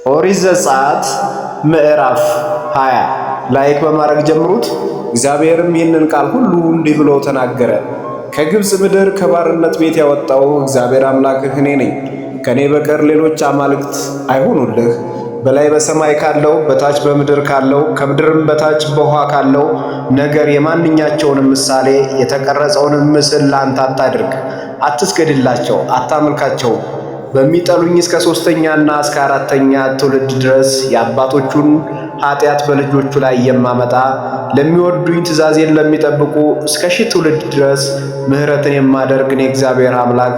ኦሪት ዘጸአት ምዕራፍ 20 ላይክ በማድረግ ጀምሩት። እግዚአብሔርም ይህንን ቃል ሁሉ እንዲህ ብሎ ተናገረ። ከግብፅ ምድር ከባርነት ቤት ያወጣው እግዚአብሔር አምላክህ እኔ ነኝ። ከእኔ በቀር ሌሎች አማልክት አይሁኑልህ። በላይ በሰማይ ካለው በታች በምድር ካለው ከምድርም በታች በውኃ ካለው ነገር የማንኛቸውንም ምሳሌ የተቀረጸውንም ምስል ለአንተ አታድርግ። አትስገድላቸው፣ አታምልካቸው። በሚጠሉኝ እስከ ሦስተኛና እስከ አራተኛ ትውልድ ድረስ የአባቶቹን ኃጢአት በልጆቹ ላይ የማመጣ ለሚወዱኝ ትእዛዜን ለሚጠብቁ እስከ 1000 ትውልድ ድረስ ምሕረትን የማደርግ እኔ እግዚአብሔር አምላክ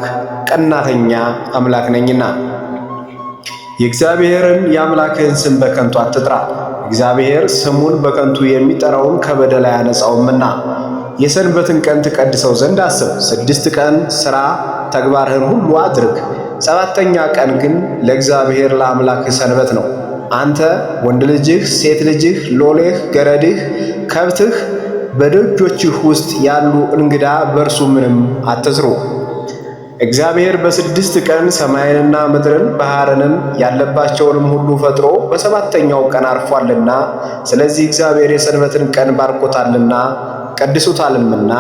ቀናተኛ አምላክ ነኝና። የእግዚአብሔርን የአምላክህን ስም በከንቱ አትጥራ። እግዚአብሔር ስሙን በከንቱ የሚጠራውን ከበደል አያነጻውምና። የሰንበትን ቀን ትቀድሰው ዘንድ አስብ። 6 ቀን ሥራ ተግባርህን ሁሉ አድርግ። 7ኛ ቀን ግን ለእግዚአብሔር ለአምላክህ ሰንበት ነው። አንተ ወንድ ልጅህ፣ ሴት ልጅህ፣ ሎሌህ፣ ገረድህ፣ ከብትህ፣ በደጆችህ ውስጥ ያሉ እንግዳ በእርሱ ምንም አትስሩ። እግዚአብሔር በ6 ቀን ሰማይንና ምድርን ባሕርንም ያለባቸውንም ሁሉ ፈጥሮ በ7ኛው ቀን አርፏልና፣ ስለዚህ እግዚአብሔር የሰንበትን ቀን ባርኮታልና ቀድሶታልምና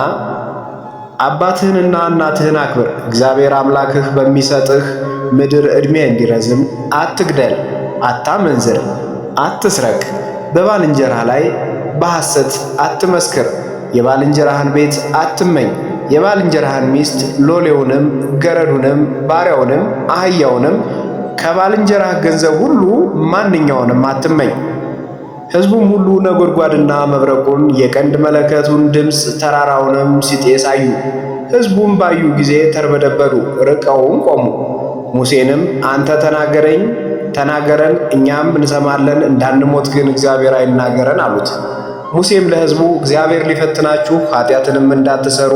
አባትህንና እናትህን አክብር። እግዚአብሔር አምላክህ በሚሰጥህ ምድር ዕድሜ እንዲረዝም። አትግደል፣ አታመንዝር፣ አትስረቅ፣ በባልንጀራህ ላይ በሐሰት አትመስክር፣ የባልንጀራህን ቤት አትመኝ፣ የባልንጀራህን ሚስት፣ ሎሌውንም፣ ገረዱንም፣ ባሪያውንም፣ አህያውንም ከባልንጀራህ ገንዘብ ሁሉ ማንኛውንም አትመኝ። ሕዝቡም ሁሉ ነጎድጓድና መብረቁን የቀንድ መለከቱን ድምፅ ተራራውንም ሲጤስ አዩ። ሕዝቡም ባዩ ጊዜ ተርበደበዱ፣ ርቀውም ቆሙ። ሙሴንም አንተ ተናገረን እኛም እንሰማለን፣ እንዳንሞት ግን እግዚአብሔር አይናገረን አሉት። ሙሴም ለሕዝቡ እግዚአብሔር ሊፈትናችሁ ኃጢአትንም እንዳትሰሩ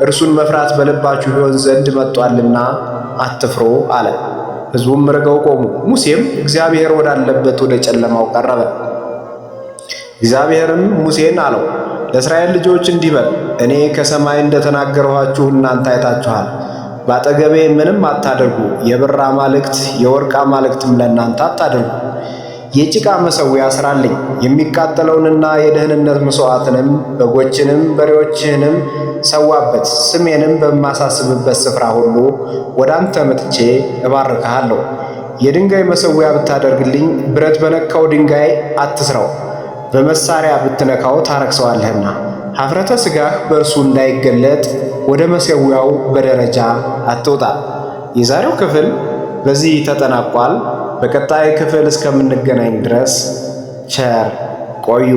እርሱን መፍራት በልባችሁ ይሆን ዘንድ መጥቶአልና አትፍሩ አለ። ሕዝቡም ርቀው ቆሙ። ሙሴም እግዚአብሔር ወዳለበት ወደ ጨለማው ቀረበ። እግዚአብሔርም ሙሴን አለው፣ ለእስራኤል ልጆች እንዲህ በል፣ እኔ ከሰማይ እንደተናገርኋችሁ እናንተ አይታችኋል። በአጠገቤ ምንም አታደርጉ። የብር አማልክት የወርቅ አማልክትም ለእናንተ አታደርጉ። የጭቃ መሠዊያ ሥራልኝ። የሚቃጠለውንና የደህንነት መሥዋዕትንም በጎችንም በሬዎችህንም ሰዋበት። ስሜንም በማሳስብበት ስፍራ ሁሉ ወደ አንተ መጥቼ እባርክሃለሁ። የድንጋይ መሠዊያ ብታደርግልኝ ብረት በነካው ድንጋይ አትስራው፣ በመሳሪያ ብትነካው ታረክሰዋለህና ኀፍረተ ሥጋህ በእርሱ እንዳይገለጥ ወደ መሠዊያው በደረጃ አትውጣ። የዛሬው ክፍል በዚህ ተጠናቋል። በቀጣይ ክፍል እስከምንገናኝ ድረስ ቸር ቆዩ።